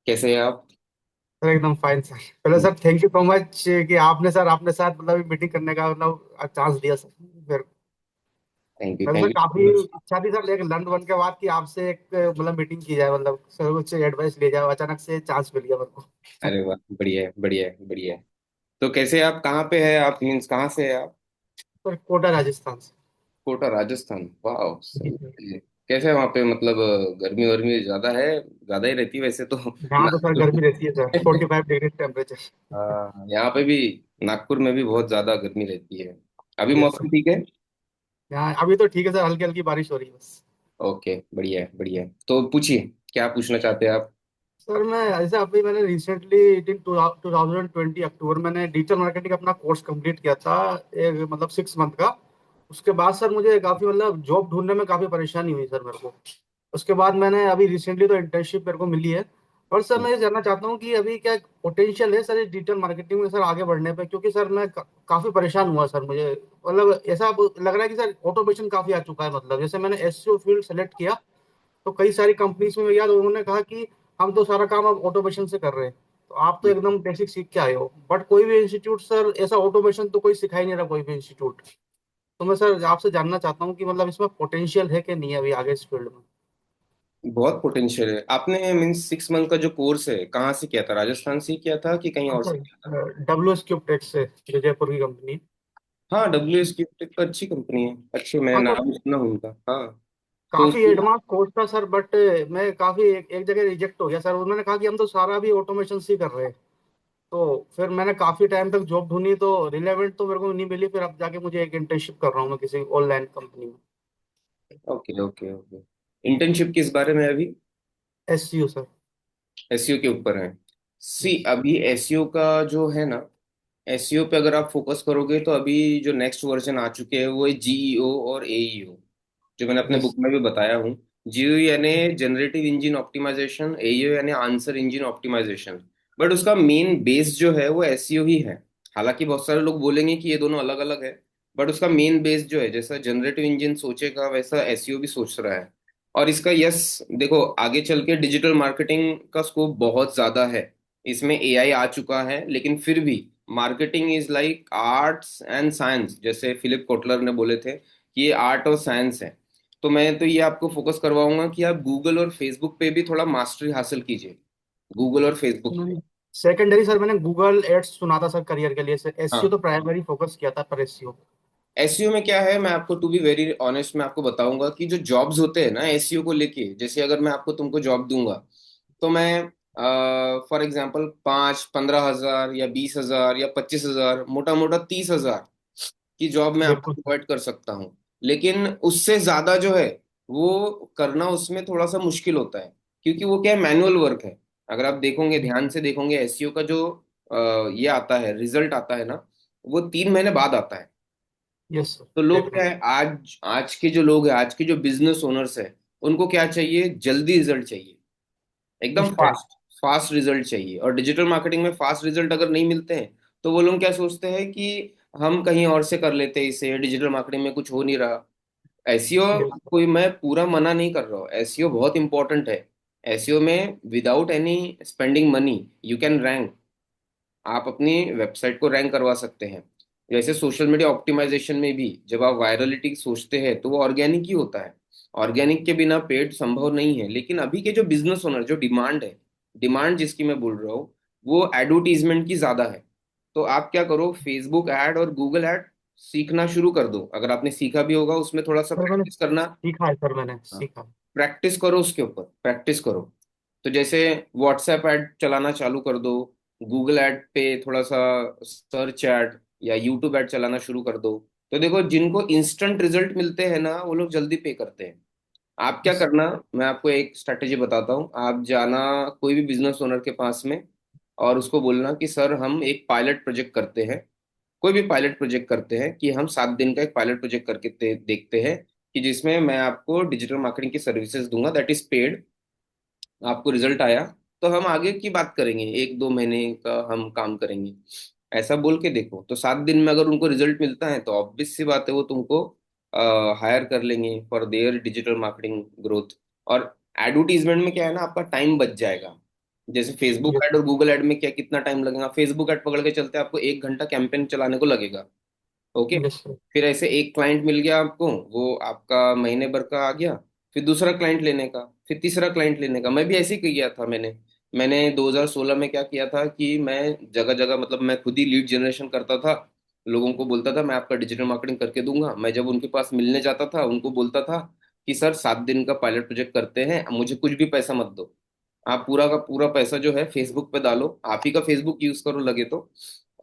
कैसे हैं आप? सर एकदम फाइन सर। पहले sir thank you so much कि आपने सर अपने साथ मतलब मीटिंग करने का मतलब चांस दिया सर। फिर थैंक यू, मैं सर थैंक यू काफी सो मच। इच्छा थी सर एक लंच वन के बाद कि आपसे एक मतलब मीटिंग की जाए, मतलब सर कुछ एडवाइस ले जाए, अचानक से चांस मिल गया मेरे को। अरे वाह, बढ़िया है, बढ़िया है, बढ़िया है। तो कैसे आप, कहाँ पे है आप, मीन्स कहाँ से है आप? सर कोटा राजस्थान से। कोटा राजस्थान, वाह जी सही सर। है। कैसे है वहाँ पे, मतलब गर्मी वर्मी ज्यादा है? ज्यादा ही रहती है वैसे तो यहाँ तो सर नागपुर। गर्मी रहती है सर, 45 डिग्री टेम्परेचर। हाँ, यहाँ पे भी, नागपुर में भी बहुत ज्यादा गर्मी रहती है। अभी यस मौसम सर। ठीक है? यहाँ अभी तो ठीक है सर, हल्की हल्की बारिश हो रही है बस। ओके, बढ़िया है, बढ़िया है। तो पूछिए, क्या पूछना चाहते हैं आप? सर मैं ऐसे अभी मैंने रिसेंटली इन 2020 अक्टूबर मैंने डिजिटल मार्केटिंग अपना कोर्स कंप्लीट किया था, एक मतलब 6 मंथ का। उसके बाद सर मुझे काफी मतलब जॉब ढूंढने में काफी परेशानी हुई सर मेरे को। उसके बाद मैंने अभी रिसेंटली तो इंटर्नशिप मेरे को मिली है। और सर मैं ये जानना चाहता हूँ कि अभी क्या पोटेंशियल है सर इस डिजिटल मार्केटिंग में सर आगे बढ़ने पे, क्योंकि सर मैं काफी परेशान हुआ सर। मुझे मतलब ऐसा लग रहा है कि सर ऑटोमेशन काफी आ चुका है, मतलब जैसे मैंने एसईओ फील्ड सेलेक्ट किया तो कई सारी कंपनीज में यार उन्होंने कहा कि हम तो सारा काम अब ऑटोमेशन से कर रहे हैं। तो आप तो एकदम बेसिक सीख के आए हो, बट कोई भी इंस्टीट्यूट सर ऐसा ऑटोमेशन तो कोई सिखा ही नहीं रहा, कोई भी इंस्टीट्यूट। तो मैं सर आपसे जानना चाहता हूँ कि मतलब इसमें पोटेंशियल है कि नहीं अभी आगे इस फील्ड में। बहुत पोटेंशियल है। आपने मीन्स 6 मंथ का जो कोर्स है, कहाँ से किया था? राजस्थान से ही किया था कि कहीं हाँ और से सर, किया था? डब्ल्यू एस क्यूब टेक से, जो जयपुर की कंपनी है। हाँ, WS की तो अच्छी कंपनी है, अच्छी, मैं हाँ सर, नाम सुना हूँ उनका, हाँ। तो काफी उसमें, एडवांस कोर्स था सर, बट मैं काफी एक जगह रिजेक्ट हो गया सर। उन्होंने कहा कि हम तो सारा भी ऑटोमेशन से ही कर रहे हैं। तो फिर मैंने काफी टाइम तक जॉब ढूंढी तो रिलेवेंट तो मेरे को नहीं मिली। फिर अब जाके मुझे एक इंटर्नशिप कर रहा हूँ मैं किसी ऑनलाइन कंपनी में। Okay, okay, okay. इंटर्नशिप किस बारे में अभी? SCO sir. एसईओ के ऊपर है। सी, यस। अभी एसईओ का जो है ना, एसईओ पे अगर आप फोकस करोगे तो अभी जो नेक्स्ट वर्जन आ चुके हैं वो है जीईओ और एईओ, जो मैंने अपने यस। बुक में भी बताया हूँ। जीईओ यानी जनरेटिव इंजन ऑप्टिमाइजेशन, एईओ यानी आंसर इंजन ऑप्टिमाइजेशन। बट उसका मेन बेस जो है वो एसईओ ही है। हालांकि बहुत सारे लोग बोलेंगे कि ये दोनों अलग अलग है, बट उसका मेन बेस जो है, जैसा जनरेटिव इंजन सोचेगा वैसा एसईओ भी सोच रहा है। और इसका, यस, देखो आगे चल के डिजिटल मार्केटिंग का स्कोप बहुत ज्यादा है। इसमें एआई आ चुका है, लेकिन फिर भी marketing is like arts and science, जैसे फिलिप कोटलर ने बोले थे कि ये आर्ट और साइंस है। तो मैं तो ये आपको फोकस करवाऊंगा कि आप गूगल और फेसबुक पे भी थोड़ा मास्टरी हासिल कीजिए, गूगल और फेसबुक पे। सेकेंडरी सर मैंने गूगल एड्स सुना था सर करियर के लिए, सर एससीओ हाँ, तो प्राइमरी फोकस किया था पर एससीओ। एसईओ में क्या है, मैं आपको टू बी वेरी ऑनेस्ट मैं आपको बताऊंगा कि जो जॉब्स होते हैं ना एसईओ को लेके, जैसे अगर मैं आपको तुमको जॉब दूंगा, तो मैं फॉर एग्जांपल 5-15 हजार या 20 हजार या 25 हजार, मोटा मोटा 30 हजार की जॉब मैं आपको बिल्कुल सर। प्रोवाइड कर सकता हूँ। लेकिन उससे ज्यादा जो है वो करना उसमें थोड़ा सा मुश्किल होता है, क्योंकि वो क्या है, मैनुअल वर्क है। अगर आप देखोगे, ध्यान से देखोगे, एसईओ का जो ये आता है, रिजल्ट आता है ना, वो 3 महीने बाद आता है। Yes sir. तो देख लोग रहा क्या है, आज आज के जो लोग हैं, आज के जो बिजनेस ओनर्स है, उनको क्या चाहिए, जल्दी रिजल्ट चाहिए, हूँ एकदम इंस्टेंट। फास्ट, फास्ट रिजल्ट चाहिए। और डिजिटल मार्केटिंग में फास्ट रिजल्ट अगर नहीं मिलते हैं, तो वो लोग क्या सोचते हैं कि हम कहीं और से कर लेते हैं इसे, डिजिटल मार्केटिंग में कुछ हो नहीं रहा। एसईओ, बिल्कुल। कोई मैं पूरा मना नहीं कर रहा हूँ, एसईओ बहुत इंपॉर्टेंट है। एसईओ में without any spending money you can rank, आप अपनी वेबसाइट को रैंक करवा सकते हैं। जैसे सोशल मीडिया ऑप्टिमाइजेशन में भी जब आप वायरलिटी सोचते हैं तो वो ऑर्गेनिक ही होता है। ऑर्गेनिक के बिना पेड संभव नहीं है। लेकिन अभी के जो बिजनेस ओनर, जो डिमांड है, डिमांड जिसकी मैं बोल रहा हूँ, वो एडवर्टीजमेंट की ज्यादा है। तो आप क्या करो, फेसबुक ऐड और गूगल ऐड सीखना शुरू कर दो। अगर आपने सीखा भी होगा, उसमें थोड़ा सा सर मैंने प्रैक्टिस करना। सीखा है सर, मैंने हाँ, सीखा। प्रैक्टिस करो, उसके ऊपर प्रैक्टिस करो। तो जैसे व्हाट्सएप ऐड चलाना चालू कर दो, गूगल ऐड पे थोड़ा सा सर्च ऐड या यूट्यूब ऐड चलाना शुरू कर दो। तो देखो, जिनको इंस्टेंट रिजल्ट मिलते हैं ना, वो लोग जल्दी पे करते हैं। आप क्या यस। करना, मैं आपको एक स्ट्रैटेजी बताता हूँ। आप जाना कोई भी बिजनेस ओनर के पास में, और उसको बोलना कि सर हम एक पायलट प्रोजेक्ट करते हैं, कोई भी पायलट प्रोजेक्ट करते हैं कि हम 7 दिन का एक पायलट प्रोजेक्ट करके देखते हैं, कि जिसमें मैं आपको डिजिटल मार्केटिंग की सर्विसेज दूंगा, दैट इज पेड। आपको रिजल्ट आया तो हम आगे की बात करेंगे, 1-2 महीने का हम काम करेंगे। ऐसा बोल के देखो, तो 7 दिन में अगर उनको रिजल्ट मिलता है तो ऑब्वियस सी बात है, वो तुमको हायर कर लेंगे for their digital marketing growth. और एडवर्टीजमेंट में क्या है ना, आपका टाइम बच जाएगा। जैसे फेसबुक यस ऐड और गूगल ऐड में क्या कितना टाइम लगेगा, फेसबुक ऐड पकड़ के चलते आपको 1 घंटा कैंपेन चलाने को लगेगा। ओके। Yes sir. फिर ऐसे एक क्लाइंट मिल गया आपको, वो आपका महीने भर का आ गया। फिर दूसरा क्लाइंट लेने का, फिर तीसरा क्लाइंट लेने का। मैं भी ऐसे ही किया था। मैंने 2016 में क्या किया था कि मैं जगह जगह, मतलब मैं खुद ही लीड जनरेशन करता था। लोगों को बोलता था मैं आपका डिजिटल मार्केटिंग करके दूंगा। मैं जब उनके पास मिलने जाता था उनको बोलता था कि सर 7 दिन का पायलट प्रोजेक्ट करते हैं, मुझे कुछ भी पैसा मत दो। आप पूरा का पूरा पैसा जो है फेसबुक पे डालो, आप ही का फेसबुक यूज करो लगे तो,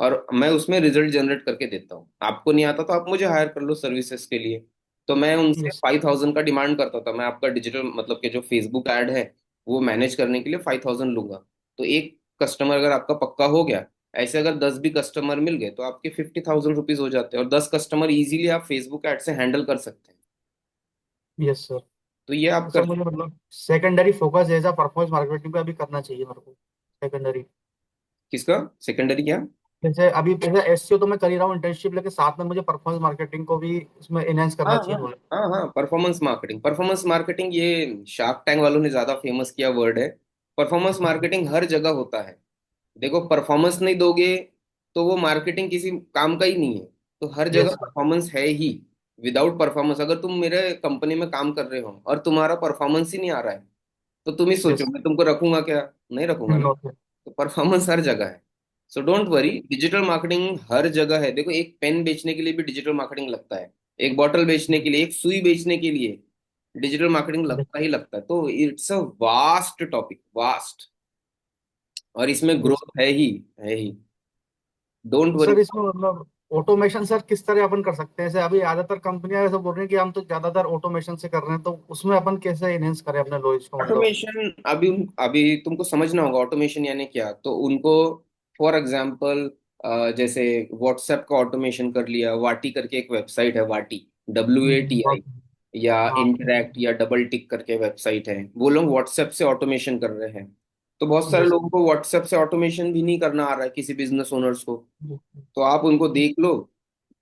और मैं उसमें रिजल्ट जनरेट करके देता हूँ। आपको नहीं आता तो आप मुझे हायर कर लो सर्विसेज के लिए। तो मैं उनसे यस 5,000 का डिमांड करता था। मैं आपका डिजिटल मतलब कि जो फेसबुक ऐड है वो मैनेज करने के लिए 5,000 लूंगा। तो एक कस्टमर अगर आपका पक्का हो गया, ऐसे अगर 10 भी कस्टमर मिल गए तो आपके 50,000 रुपीज हो जाते हैं, और 10 कस्टमर इजीली आप फेसबुक ऐड से हैंडल कर सकते हैं। Yes sir. तो ये आप सर कर। मुझे मतलब secondary focus as a performance marketing पे अभी करना चाहिए मेरे को, सेकेंडरी। किसका सेकेंडरी क्या? जैसे अभी जैसे एसईओ तो मैं कर ही रहा हूँ इंटर्नशिप, लेके साथ में मुझे परफॉर्मेंस मार्केटिंग को भी इसमें एनहेंस हाँ करना हाँ चाहिए मुझे। हाँ हाँ, परफॉर्मेंस मार्केटिंग, परफॉर्मेंस मार्केटिंग ये शार्क टैंक वालों ने ज्यादा फेमस किया वर्ड है। परफॉर्मेंस मार्केटिंग हर जगह होता है। देखो परफॉर्मेंस नहीं दोगे तो वो मार्केटिंग किसी काम का ही नहीं है। तो हर जगह यस सर। परफॉर्मेंस है ही। विदाउट परफॉर्मेंस, अगर तुम मेरे कंपनी में काम कर रहे हो और तुम्हारा परफॉर्मेंस ही नहीं आ रहा है, तो तुम ही सोचो यस। मैं तुमको रखूंगा क्या? नहीं रखूंगा ना। ओके। तो परफॉर्मेंस हर जगह है। So don't worry, digital marketing हर जगह है। देखो एक पेन बेचने के लिए भी डिजिटल मार्केटिंग लगता है, एक बॉटल बेचने के लिए, एक सुई बेचने के लिए डिजिटल मार्केटिंग लगता ही लगता है। तो it's a vast topic, vast. और इसमें यस ग्रोथ है ही। Don't worry. सर, इसमें मतलब ऑटोमेशन सर किस तरह अपन कर सकते हैं? जैसे अभी ज्यादातर कंपनियां ऐसा बोल रही हैं कि हम तो ज्यादातर ऑटोमेशन से कर रहे हैं, तो उसमें अपन कैसे इनहेंस करें अपने नॉलेज को मतलब? ऑटोमेशन अभी तुमको समझना होगा ऑटोमेशन यानी क्या। तो उनको फॉर एग्जांपल जैसे व्हाट्सएप का ऑटोमेशन कर लिया, वाटी करके एक वेबसाइट है, वाटी, WATI, या हाँ। इंटरैक्ट या डबल टिक करके वेबसाइट है, वो लोग व्हाट्सएप से ऑटोमेशन कर रहे हैं। तो बहुत सारे यस। लोगों को व्हाट्सएप से ऑटोमेशन भी नहीं करना आ रहा है, किसी बिजनेस ओनर्स को। तो आप उनको देख लो,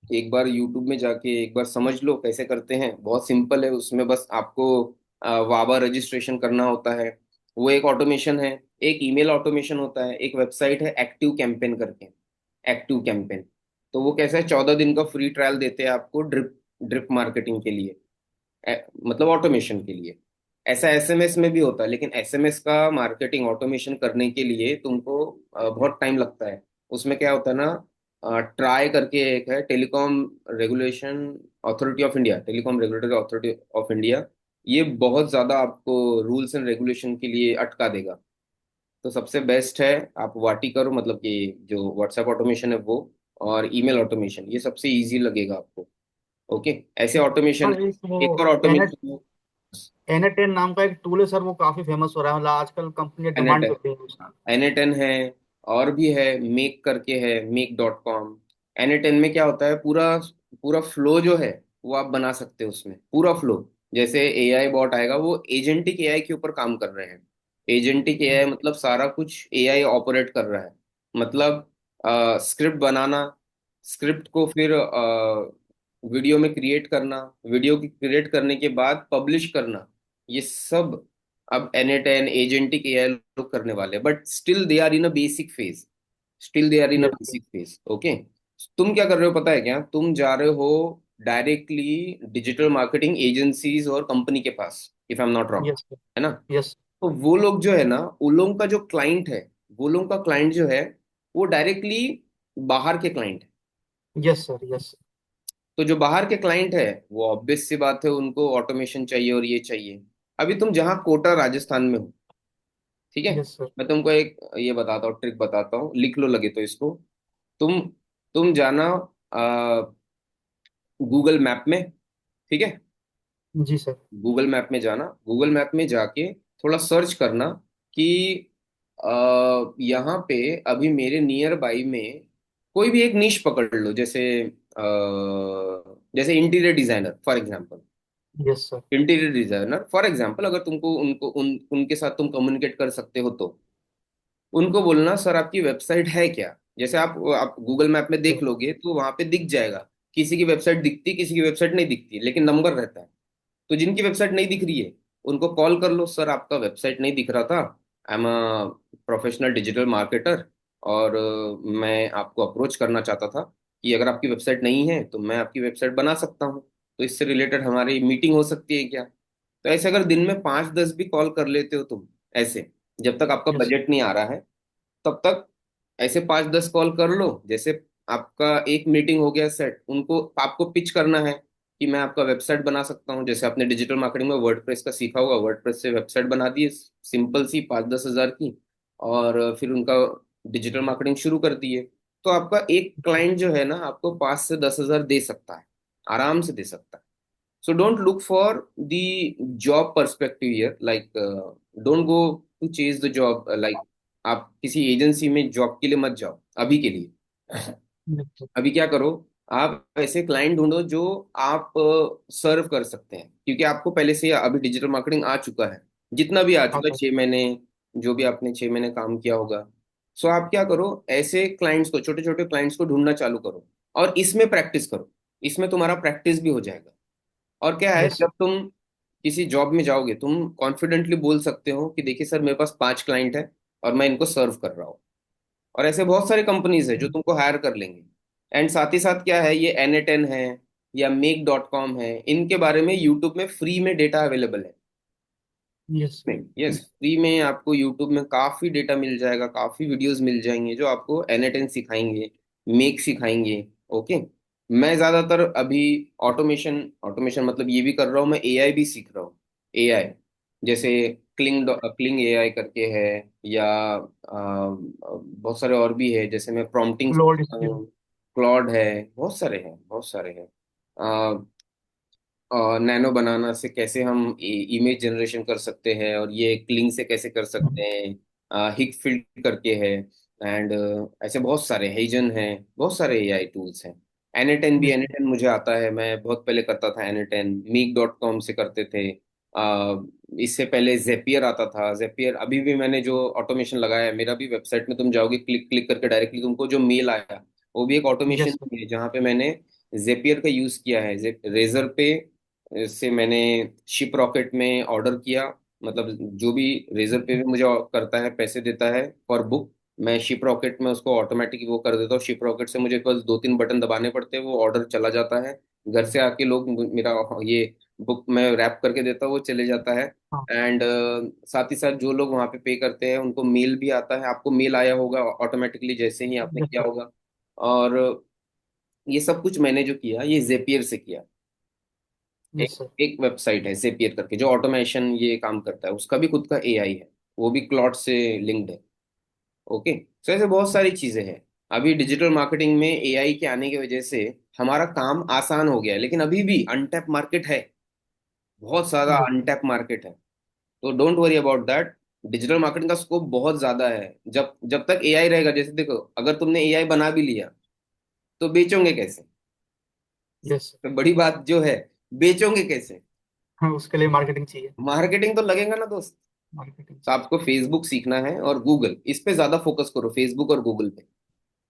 एक बार यूट्यूब में जाके एक बार समझ लो कैसे करते हैं। बहुत सिंपल है, उसमें बस आपको वावा रजिस्ट्रेशन करना होता है। वो एक ऑटोमेशन है। एक ईमेल ऑटोमेशन होता है, एक वेबसाइट है एक्टिव कैंपेन करके, एक्टिव कैंपेन। तो वो कैसा है, 14 दिन का फ्री ट्रायल देते हैं आपको ड्रिप ड्रिप मार्केटिंग के लिए, मतलब ऑटोमेशन के लिए। ऐसा एसएमएस में भी होता है, लेकिन एसएमएस का मार्केटिंग ऑटोमेशन करने के लिए तुमको बहुत टाइम लगता है। उसमें क्या होता है ना, ट्राई करके एक है, telecom regulation authority of India, telecom regulatory authority of India. ये बहुत ज्यादा आपको रूल्स एंड रेगुलेशन के लिए अटका देगा। तो सबसे बेस्ट है आप वाटी करो, मतलब कि जो व्हाट्सएप ऑटोमेशन है वो, और ईमेल ऑटोमेशन, ये सबसे इजी लगेगा आपको। ओके, ऐसे ऑटोमेशन। सर एक वो एक और एनेट ऑटोमेशन, एनेटेन नाम का एक टूल है सर, वो काफी फेमस हो रहा है, मतलब आजकल कंपनी डिमांड एन कर रही है उसकी। N10 है, और भी है, मेक करके है, make.com। N10 में क्या होता है, पूरा पूरा फ्लो जो है वो आप बना सकते हो उसमें, पूरा फ्लो। जैसे एआई बॉट आएगा, वो एजेंटिक एआई के ऊपर काम कर रहे हैं। एजेंटिक एआई मतलब सारा कुछ एआई ऑपरेट कर रहा है। मतलब स्क्रिप्ट बनाना, स्क्रिप्ट को फिर वीडियो में क्रिएट करना, वीडियो की क्रिएट करने के बाद पब्लिश करना, ये सब अब N10 एजेंटिक एआई लोग करने वाले हैं। But still they are in a basic phase, still they are in a yes basic phase. Okay. तुम क्या कर रहे हो पता है क्या? तुम जा रहे हो डायरेक्टली डिजिटल मार्केटिंग एजेंसीज और कंपनी के पास, if I am not wrong, yes है ना? यस तो वो लोग जो है ना, उन लोगों का जो क्लाइंट है, वो लोगों का क्लाइंट जो है वो डायरेक्टली बाहर के क्लाइंट है। Yes sir. यस तो जो बाहर के क्लाइंट है वो ऑब्वियस सी बात है, उनको ऑटोमेशन चाहिए और ये चाहिए। अभी तुम जहाँ कोटा राजस्थान में हो, ठीक है, यस सर। मैं तुमको एक ये बताता हूँ, ट्रिक बताता हूँ, लिख लो लगे तो इसको। तुम तुम जाना गूगल मैप में, ठीक है? जी सर। गूगल मैप में जाना, गूगल मैप में जाके थोड़ा सर्च करना कि यहाँ पे अभी मेरे नियर बाई में कोई भी एक निश पकड़ लो, जैसे जैसे interior designer for example. Yes sir. Interior designer for example, अगर तुमको उनके साथ तुम कम्युनिकेट कर सकते हो तो उनको बोलना सर आपकी वेबसाइट है क्या। जैसे आप गूगल मैप में देख लोगे तो वहां पे दिख जाएगा, किसी की वेबसाइट दिखती, किसी की वेबसाइट नहीं दिखती, लेकिन नंबर रहता है। तो जिनकी वेबसाइट नहीं दिख रही है उनको कॉल कर लो, सर आपका वेबसाइट नहीं दिख रहा था, I am professional digital marketer, और मैं आपको अप्रोच करना चाहता था कि अगर आपकी वेबसाइट नहीं है तो मैं आपकी वेबसाइट बना सकता हूँ, तो इससे रिलेटेड हमारी मीटिंग हो सकती है क्या? तो ऐसे अगर दिन में 5-10 भी कॉल कर लेते हो तुम, ऐसे जब तक आपका यस। बजट नहीं आ रहा है तब तक, ऐसे 5-10 कॉल कर लो। जैसे आपका एक मीटिंग हो गया सेट, उनको आपको पिच करना है कि मैं आपका वेबसाइट बना सकता हूँ। जैसे आपने डिजिटल मार्केटिंग में वर्डप्रेस का सीखा होगा, वर्डप्रेस से वेबसाइट बना दी सिंपल सी 5-10 हज़ार की, और फिर उनका डिजिटल मार्केटिंग शुरू कर दिए। तो आपका एक क्लाइंट जो है ना आपको 5 से 10 हज़ार दे सकता है, आराम से दे सकता है। So don't look for the job perspective here. Like, don't go to chase the job. Like, आप किसी एजेंसी में जॉब के लिए मत जाओ अभी के लिए। यस। अभी क्या करो, आप ऐसे क्लाइंट ढूंढो जो आप सर्व कर सकते हैं, क्योंकि आपको पहले से अभी डिजिटल मार्केटिंग आ चुका है, जितना भी आ चुका है आता 6 महीने, जो भी आपने 6 महीने काम किया होगा। सो आप क्या करो, ऐसे क्लाइंट्स को, छोटे छोटे क्लाइंट्स को ढूंढना चालू करो, और इसमें प्रैक्टिस करो। इसमें तुम्हारा प्रैक्टिस भी हो जाएगा। और क्या है, यस। जब तुम किसी जॉब में जाओगे तुम कॉन्फिडेंटली बोल सकते हो कि देखिए सर, मेरे पास 5 क्लाइंट है और मैं इनको सर्व कर रहा हूँ। और ऐसे बहुत सारे कंपनीज है जो तुमको हायर कर लेंगे। एंड साथ ही साथ क्या है, ये N8N है या Make.com है, इनके बारे में यूट्यूब में फ्री में डेटा अवेलेबल है। यस। नहीं, यस, फ्री में आपको यूट्यूब में काफी डेटा मिल जाएगा, काफी वीडियोस मिल जाएंगे जो आपको N8N सिखाएंगे, मेक सिखाएंगे। ओके। मैं ज्यादातर अभी ऑटोमेशन ऑटोमेशन मतलब ये भी कर रहा हूँ, मैं एआई भी सीख रहा हूँ। एआई जैसे क्लिंग एआई करके है, या बहुत सारे और भी है, जैसे मैं प्रॉम्प्टिंग क्लोड सीखता स्किल। हूँ। क्लॉड है, बहुत सारे हैं, बहुत सारे हैं। नैनो बनाना से कैसे हम इमेज जनरेशन कर सकते हैं, और ये क्लिंग से कैसे कर सकते हैं, हिक फील्ड करके है। एंड ऐसे बहुत सारे हेजन हैं, बहुत सारे एआई टूल्स हैं। N8N भी, यस। N8N मुझे आता है, मैं बहुत पहले करता था N8N, मीक.com से करते थे। इससे पहले जेपियर आता था। जेपियर अभी भी मैंने जो ऑटोमेशन लगाया है, मेरा भी वेबसाइट में तुम जाओगे, क्लिक क्लिक करके डायरेक्टली तुमको जो मेल आया वो भी एक ऑटोमेशन यस। है, जहाँ पे मैंने जेपियर का यूज किया है। रेजर पे से मैंने शिप रॉकेट में ऑर्डर किया, मतलब जो भी रेजर पे भी मुझे करता है, पैसे देता है फॉर बुक, मैं शिप रॉकेट में उसको ऑटोमेटिक वो कर देता हूँ। शिप रॉकेट से मुझे बस 2-3 बटन दबाने पड़ते हैं, वो ऑर्डर चला जाता है। घर से आके लोग मेरा ये बुक में रैप करके देता हूँ, वो चले जाता है। हाँ। एंड साथ ही साथ जो लोग वहाँ पे करते हैं उनको मेल भी आता है, आपको मेल आया होगा ऑटोमेटिकली जैसे ही आपने यस किया सर। होगा। और ये सब कुछ मैंने जो किया ये जेपियर से किया। एक यस सर। एक वेबसाइट है जेपियर करके जो ऑटोमेशन ये काम करता है, उसका भी खुद का एआई है, वो भी क्लॉड से लिंक्ड है। ओके। सो ऐसे बहुत सारी चीजें हैं। अभी डिजिटल मार्केटिंग में एआई के आने की वजह से हमारा काम आसान हो गया है, लेकिन अभी भी अनटैप मार्केट है, बहुत ज्यादा यस। अनटैप मार्केट है। तो don't worry about that. Digital marketing का स्कोप बहुत ज्यादा है, जब जब तक एआई रहेगा। जैसे देखो, अगर तुमने एआई बना भी लिया तो बेचोगे कैसे? यस। तो बड़ी बात जो है, बेचोगे कैसे? हाँ, उसके लिए मार्केटिंग चाहिए। मार्केटिंग तो लगेगा ना दोस्त। मार्केटिंग तो चाहिए। आपको फेसबुक सीखना है और गूगल, इस पे ज्यादा फोकस करो, फेसबुक और गूगल पे।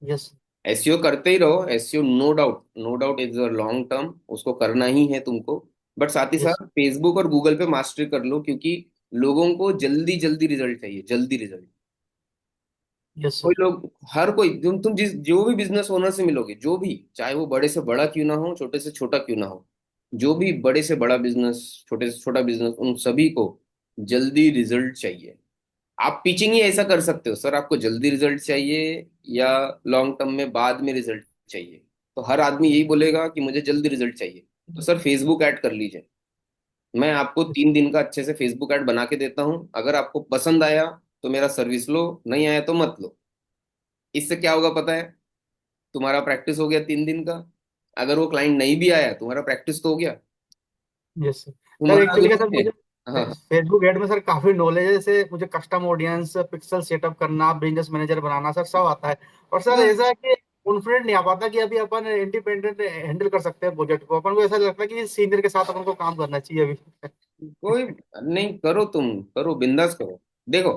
यस। एसईओ करते ही रहो, SEO no doubt, no doubt is a long term, उसको करना ही है तुमको। बट साथ ही यस। साथ फेसबुक और गूगल पे मास्टरी कर लो, क्योंकि लोगों को जल्दी जल्दी रिजल्ट चाहिए, जल्दी रिजल्ट। यस कोई सर। लोग, हर कोई, तुम जिस जो भी बिजनेस ओनर से मिलोगे, जो भी, चाहे वो बड़े से बड़ा क्यों ना हो, छोटे से छोटा क्यों ना हो, जो भी बड़े से बड़ा बिजनेस, छोटे से छोटा बिजनेस, उन सभी को जल्दी रिजल्ट चाहिए। आप पिचिंग ही ऐसा कर सकते हो, सर आपको जल्दी रिजल्ट चाहिए या लॉन्ग टर्म में बाद में रिजल्ट चाहिए। तो हर आदमी यही बोलेगा कि मुझे जल्दी रिजल्ट चाहिए। तो सर फेसबुक ऐड कर लीजिए, मैं आपको 3 दिन का अच्छे से फेसबुक ऐड बना के देता हूँ। अगर आपको पसंद आया तो मेरा सर्विस लो, नहीं आया तो मत लो। इससे क्या होगा पता है? तुम्हारा प्रैक्टिस हो गया 3 दिन का। अगर वो क्लाइंट नहीं भी आया, तुम्हारा प्रैक्टिस तो हो गया। Yes sir. सर तुम्हारा एक्चुअली क्या सर, ग्रुप है। मुझे हाँ। फेसबुक एड में सर काफी नॉलेज है। जैसे मुझे कस्टम ऑडियंस, पिक्सल सेटअप करना, बिजनेस मैनेजर बनाना सर सब आता है। और सर हाँ, ऐसा है कि कॉन्फिडेंट नहीं आ पाता कि अभी अपन इंडिपेंडेंट हैंडल कर सकते हैं प्रोजेक्ट को। अपन को ऐसा लगता है कि सीनियर के साथ अपन को काम करना चाहिए अभी। कोई नहीं, करो, तुम करो, बिंदास करो। देखो,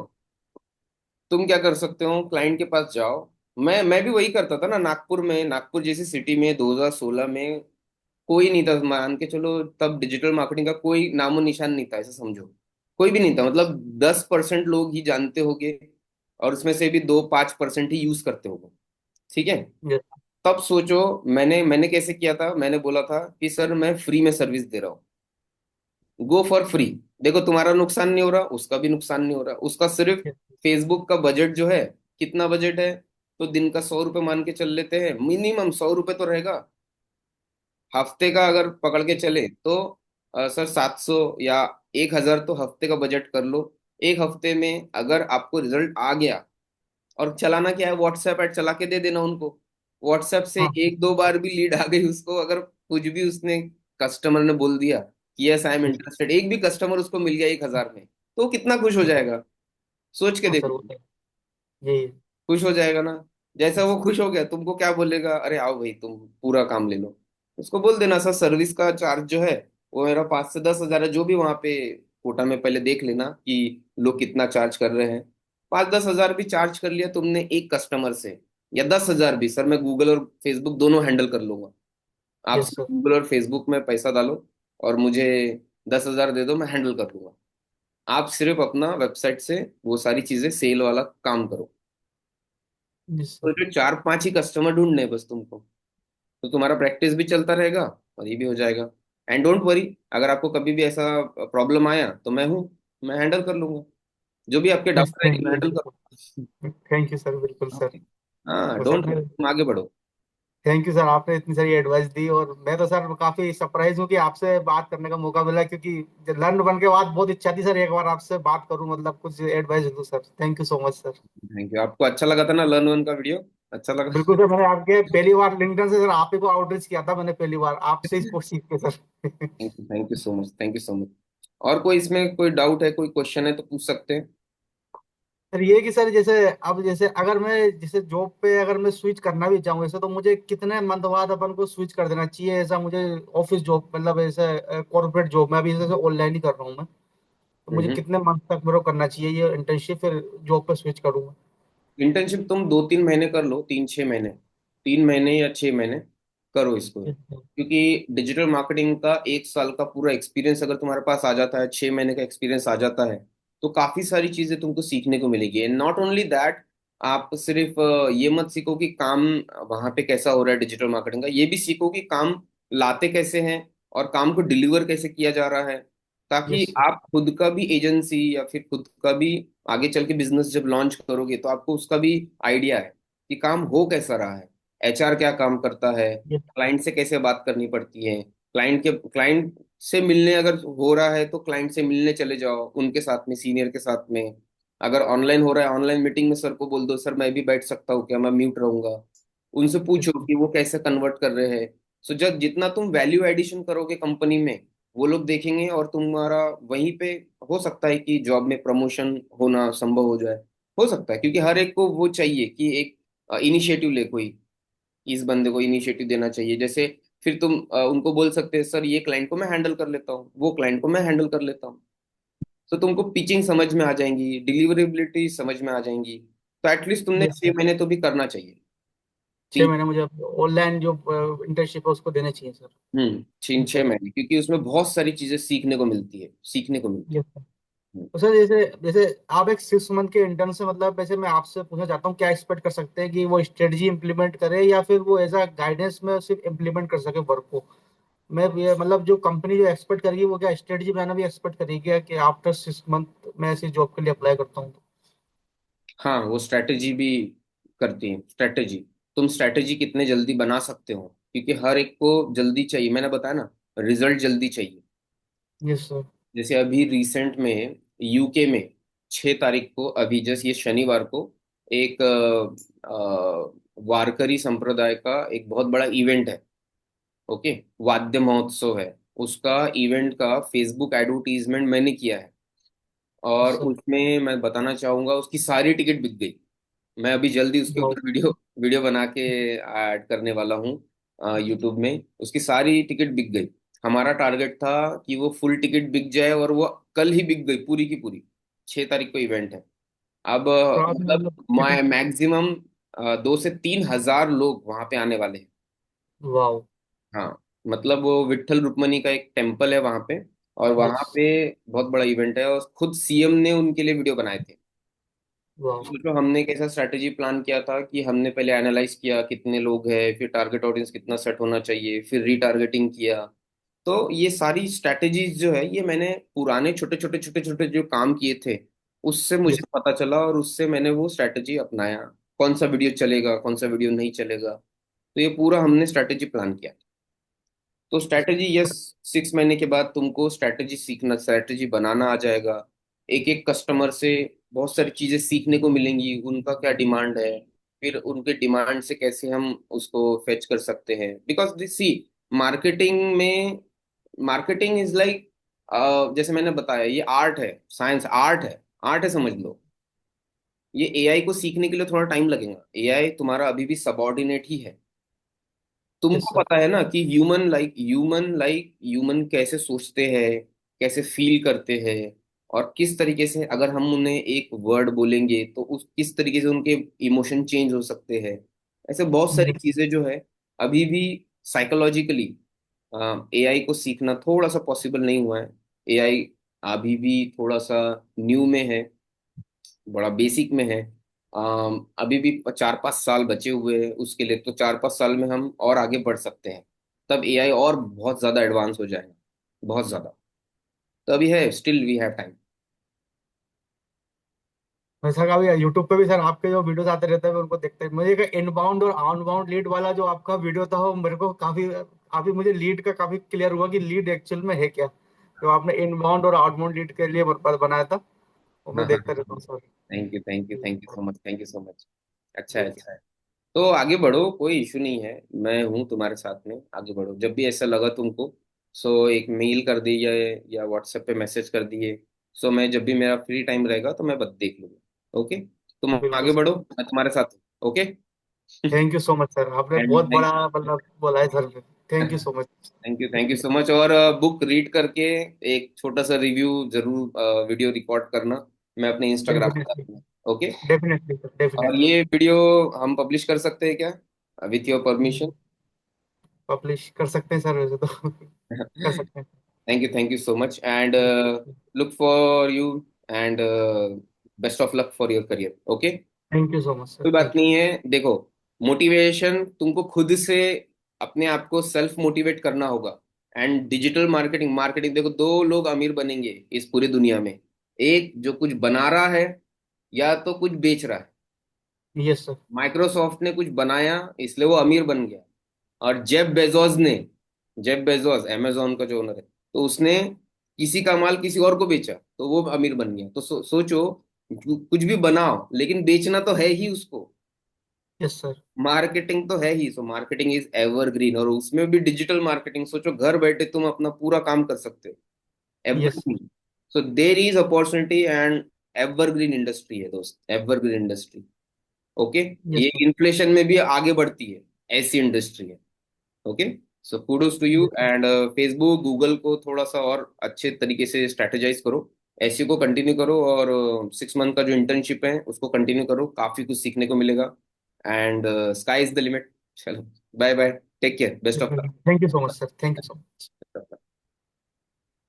तुम क्या कर सकते हो, क्लाइंट के पास जाओ। मैं भी वही करता था ना, नागपुर में, नागपुर जैसी सिटी में 2016 में कोई नहीं था, मान के चलो, तब डिजिटल मार्केटिंग का कोई नामो निशान नहीं था, ऐसा समझो। कोई भी नहीं था, मतलब 10% लोग ही जानते होंगे। और उसमें से भी 2-5% ही यूज करते होगे, ठीक है। यस। तब सोचो, मैंने कैसे किया था। मैंने बोला था कि सर मैं फ्री में सर्विस दे रहा हूँ, गो फॉर फ्री। देखो तुम्हारा नुकसान नहीं हो रहा, उसका भी नुकसान नहीं हो रहा। उसका सिर्फ फेसबुक का बजट जो है, कितना बजट है, तो दिन का 100 रुपये मान के चल लेते हैं, मिनिमम 100 रुपये तो रहेगा। हफ्ते का अगर पकड़ के चले तो सर 700 या 1,000 तो हफ्ते का बजट कर लो। एक हफ्ते में अगर आपको रिजल्ट आ गया, और चलाना क्या है, व्हाट्सएप ऐड चला के दे देना उनको। व्हाट्सएप से हाँ एक दो बार भी लीड आ गई उसको, अगर कुछ भी उसने, कस्टमर ने बोल दिया कि यस आई एम इंटरेस्टेड, एक भी कस्टमर उसको मिल गया 1,000 में, तो वो कितना खुश हो जाएगा। सोच के हाँ सर, वो देखो, तो यही है। खुश हो जाएगा ना। जैसा वो Yes, खुश हो गया, तुमको क्या बोलेगा, अरे आओ भाई तुम पूरा काम ले लो। उसको बोल देना सर सर्विस का चार्ज जो है वो मेरा 5 से 10 हजार है, जो भी वहां पे कोटा में पहले देख लेना कि लोग कितना चार्ज कर रहे हैं। 5-10 हजार भी चार्ज कर लिया तुमने एक कस्टमर से, या 10 हजार भी, सर मैं गूगल और फेसबुक दोनों हैंडल कर लूंगा। आप यस सर। सिर्फ गूगल और फेसबुक में पैसा डालो और मुझे 10 हजार दे दो, मैं हैंडल कर लूंगा। आप सिर्फ अपना वेबसाइट से वो सारी चीजें सेल वाला काम करो। यस तो सर। जो 4-5 ही कस्टमर ढूंढने हैं बस तुमको, तो तुम्हारा प्रैक्टिस भी चलता रहेगा और ये भी हो जाएगा। एंड डोंट वरी, अगर आपको कभी भी ऐसा प्रॉब्लम आया तो मैं हूँ, मैं हैंडल कर लूंगा। जो भी आपके यस, डाउट थैंक रहेंगे मैं यू हैंडल बिल्कुल। कर। थैंक यू सर, बिल्कुल सर। ओके। हाँ तो सर डोंट, मैं, तुम आगे बढ़ो। थैंक यू सर, आपने इतनी सारी एडवाइस दी, और मैं तो सर काफी सरप्राइज हूँ कि आपसे बात करने का मौका मिला, क्योंकि लर्न बन के बाद बहुत इच्छा थी सर एक बार आपसे बात करूं, मतलब कुछ एडवाइस दूं sir. Thank you so much sir. Thank you. आपको अच्छा लगा था ना लर्न वन का वीडियो? अच्छा लगा? बिल्कुल सर, मैंने आपके पहली बार लिंक्डइन से सर आप ही को आउटरीच किया था, मैंने पहली बार आपसे ही कुछ सीख के sir. Thank you so much, thank you so much. और कोई इसमें कोई डाउट है, कोई क्वेश्चन है तो पूछ सकते हैं। सर ये कि सर जैसे अब जैसे अगर मैं जैसे जॉब पे अगर मैं स्विच करना भी चाहूँ ऐसे, तो मुझे कितने मंथ बाद अपन को स्विच कर देना चाहिए ऐसा, मुझे ऑफिस जॉब मतलब ऐसे कॉर्पोरेट जॉब में अभी जैसे ऑनलाइन ही कर रहा हूँ मैं, तो मुझे हम्म। कितने मंथ तक मेरे को करना चाहिए ये इंटर्नशिप, फिर जॉब पे स्विच करूँगा? इंटर्नशिप तुम 2-3 महीने कर लो, 3-6 महीने, 3 महीने या 6 महीने करो इसको। क्योंकि डिजिटल मार्केटिंग का 1 साल का पूरा एक्सपीरियंस अगर तुम्हारे पास आ जाता है, 6 महीने का एक्सपीरियंस आ जाता है, तो काफी सारी चीजें तुमको सीखने को मिलेगी। एंड नॉट ओनली दैट, आप सिर्फ ये मत सीखो कि काम वहां पे कैसा हो रहा है डिजिटल मार्केटिंग का, ये भी सीखो कि काम लाते कैसे हैं और काम को डिलीवर कैसे किया जा रहा है, ताकि यस सर। आप खुद का भी एजेंसी या फिर खुद का भी आगे चल के बिजनेस जब लॉन्च करोगे तो आपको उसका भी आइडिया है कि काम हो कैसा रहा है, एचआर क्या काम करता है, यस सर। क्लाइंट से कैसे बात करनी पड़ती है। क्लाइंट से मिलने अगर हो रहा है तो क्लाइंट से मिलने चले जाओ उनके साथ में, सीनियर के साथ में। अगर ऑनलाइन हो रहा है, ऑनलाइन मीटिंग में सर को बोल दो सर मैं भी बैठ सकता हूँ क्या, मैं म्यूट रहूंगा। उनसे यस पूछो कि वो कैसे कन्वर्ट कर रहे हैं। सो जब जितना तुम वैल्यू एडिशन करोगे कंपनी में, वो लोग देखेंगे, और तुम्हारा वहीं पे हो सकता है कि जॉब में प्रमोशन होना संभव हो जाए। हो सकता है, क्योंकि हर एक को वो चाहिए कि एक इनिशिएटिव ले कोई, इस बंदे को इनिशिएटिव देना चाहिए। जैसे फिर तुम उनको बोल सकते हैं सर ये क्लाइंट को मैं हैंडल कर लेता हूँ, वो क्लाइंट को मैं हैंडल कर लेता हूँ। तो तुमको पिचिंग समझ में आ जाएंगी, डिलीवरेबिलिटी समझ में आ जाएंगी। तो एटलीस्ट तुमने यस छह सर। महीने तो भी करना चाहिए। 6 महीने मुझे ऑनलाइन जो इंटर्नशिप है उसको देने चाहिए सर। 6 महीने, क्योंकि उसमें बहुत सारी चीजें सीखने को मिलती है, सीखने को मिलती यस। है। तो सर जैसे जैसे आप एक 6 मंथ के इंटर्न से, मतलब वैसे मैं आपसे पूछना चाहता हूँ क्या एक्सपेक्ट कर सकते हैं कि वो स्ट्रेटजी इंप्लीमेंट करे, या फिर वो एज अ गाइडेंस में सिर्फ इम्प्लीमेंट कर सके वर्क को? मैं ये मतलब जो कंपनी जो एक्सपेक्ट करेगी वो क्या स्ट्रेटजी बनाना भी एक्सपेक्ट करेगी क्या, कि आफ्टर 6 मंथ मैं ऐसी जॉब के लिए अप्लाई करता हूँ तो? हाँ वो स्ट्रैटेजी भी करती है। स्ट्रैटेजी, तुम स्ट्रैटेजी कितने जल्दी बना सकते हो, क्योंकि हर एक को जल्दी चाहिए, मैंने बताया ना, रिजल्ट जल्दी चाहिए। Yes sir. जैसे अभी रिसेंट में यूके में 6 तारीख को, अभी जस्ट ये शनिवार को, एक वारकरी संप्रदाय का एक बहुत बड़ा इवेंट है। ओके, वाद्य महोत्सव है। उसका इवेंट का फेसबुक एडवर्टीजमेंट मैंने किया है, और यस सर। उसमें मैं बताना चाहूंगा उसकी सारी टिकट बिक गई। मैं अभी जल्दी उसके वाओ। ऊपर वीडियो वीडियो बना के ऐड करने वाला हूँ यूट्यूब में। उसकी सारी टिकट बिक गई। हमारा टारगेट था कि वो फुल टिकट बिक जाए, और वो कल ही बिक गई पूरी की पूरी। 6 तारीख को इवेंट है। अब तो आपने मतलब मतलब कितने? मैक्सिमम 2 से 3 हजार लोग वहां पे आने वाले हैं। वाओ। हाँ, मतलब वो विट्ठल रुक्मणी का एक टेम्पल है वहां पे, और वहां यस। पे बहुत बड़ा इवेंट है, और खुद सीएम ने उनके लिए वीडियो बनाए थे। वाह। सोचो हमने कैसा स्ट्रैटेजी प्लान किया था कि हमने पहले एनालाइज किया कितने लोग हैं, फिर टारगेट ऑडियंस कितना सेट होना चाहिए, फिर रीटारगेटिंग किया। तो ये सारी स्ट्रैटेजीज जो है ये मैंने पुराने छोटे छोटे छोटे छोटे जो काम किए थे उससे मुझे यस। पता चला, और उससे मैंने वो स्ट्रैटेजी अपनाया। कौन सा वीडियो चलेगा, कौन सा वीडियो नहीं चलेगा, तो ये पूरा हमने स्ट्रैटेजी प्लान किया। तो स्ट्रैटेजी, यस, 6 महीने के बाद तुमको स्ट्रैटेजी सीखना, स्ट्रैटेजी बनाना आ जाएगा। एक एक कस्टमर से बहुत सारी चीजें सीखने को मिलेंगी, उनका क्या डिमांड है, फिर उनके डिमांड से कैसे हम उसको फेच कर सकते हैं। बिकॉज दिस सी, मार्केटिंग में, मार्केटिंग इज लाइक, जैसे मैंने बताया, ये आर्ट है, साइंस आर्ट है, आर्ट है समझ लो। ये एआई को सीखने के लिए थोड़ा टाइम लगेगा, एआई तुम्हारा अभी भी सबऑर्डिनेट ही है। यस तुमको सर। पता है ना कि ह्यूमन कैसे सोचते हैं, कैसे फील करते हैं, और किस तरीके से अगर हम उन्हें एक वर्ड बोलेंगे तो उस किस तरीके से उनके इमोशन चेंज हो सकते हैं। ऐसे बहुत सारी यस। चीजें जो है अभी भी साइकोलॉजिकली एआई को सीखना थोड़ा सा पॉसिबल नहीं हुआ है। एआई अभी भी थोड़ा सा न्यू में है, बड़ा बेसिक में है। अभी भी 4-5 साल बचे हुए हैं उसके लिए, तो 4-5 साल में हम और आगे बढ़ सकते हैं। तब एआई और बहुत ज्यादा एडवांस हो जाएगा, बहुत ज्यादा। तो अभी है, स्टिल वी हैव टाइम। वैसा का भी यूट्यूब पे भी सर आपके जो वीडियोस आते रहते हैं मैं उनको देखते हैं। मुझे एक इनबाउंड और आउटबाउंड लीड वाला जो आपका वीडियो था वो मेरे को काफी काफी मुझे लीड का काफी क्लियर हुआ कि लीड एक्चुअल में है क्या, जो आपने इनबाउंड और आउटबाउंड लीड के लिए बनाया था, वो हाँ मैं हाँ देखता रहता हूँ sir. Thank you thank you thank you so much, thank you so much. अच्छा है, जी। अच्छा है। तो आगे बढ़ो, कोई इशू नहीं है, मैं हूँ तुम्हारे साथ में, आगे बढ़ो। जब भी ऐसा लगा तुमको, सो एक मेल कर दिए या व्हाट्सएप पे मैसेज कर दिए, सो मैं जब भी मेरा फ्री टाइम रहेगा तो मैं बस देख लूंगा। ओके, तुम बिल्कुल आगे सर। बढ़ो, मैं तुम्हारे साथ हूँ। Okay. Thank you so much sir, आपने एंड बहुत बड़ा मतलब बोला है sir. Thank you so much. Thank you so much. और बुक रीड करके एक छोटा सा रिव्यू जरूर वीडियो रिकॉर्ड करना, मैं अपने इंस्टाग्राम पे डेफिनेटली। डालूंगा। ओके। डेफिनेटली सर, और डेफिनेटली। ये वीडियो हम पब्लिश कर सकते हैं क्या, विथ योर परमिशन? पब्लिश कर सकते हैं सर वैसे तो कर सकते हैं। Thank you so much, and look for you, and best of luck for your career. Okay. Thank you so much sir, कोई बात थैंक यू। नहीं है, देखो, मोटिवेशन तुमको खुद से अपने आप को सेल्फ मोटिवेट करना होगा। एंड डिजिटल मार्केटिंग, देखो, दो लोग अमीर बनेंगे इस पूरी दुनिया में, एक जो कुछ बना रहा है या तो कुछ बेच रहा है। Yes sir. माइक्रोसॉफ्ट ने कुछ बनाया इसलिए वो अमीर बन गया, और जेब बेजोस अमेजोन का जो ओनर है, तो उसने किसी का माल किसी और को बेचा तो वो अमीर बन गया। तो सोचो, कुछ भी बनाओ लेकिन बेचना तो है ही उसको। Yes sir. मार्केटिंग तो है ही, सो मार्केटिंग इज एवरग्रीन, और उसमें भी डिजिटल मार्केटिंग, सोचो घर बैठे तुम अपना पूरा काम कर सकते हो, yes. Evergreen. So there is opportunity, and evergreen industry है दोस्त, एवरग्रीन इंडस्ट्री। ओके। यस ये सर। इन्फ्लेशन में भी आगे बढ़ती है, ऐसी इंडस्ट्री है। Okay. So kudos to you, yes. And Facebook Google को थोड़ा सा और अच्छे तरीके से स्ट्रेटेजाइज करो, एसईओ को कंटिन्यू करो, और 6 मंथ का जो इंटर्नशिप है उसको कंटिन्यू करो, काफी कुछ सीखने को मिलेगा। And sky is the limit. चलो, bye bye, take care, best of thank you so much sir, thank you so much.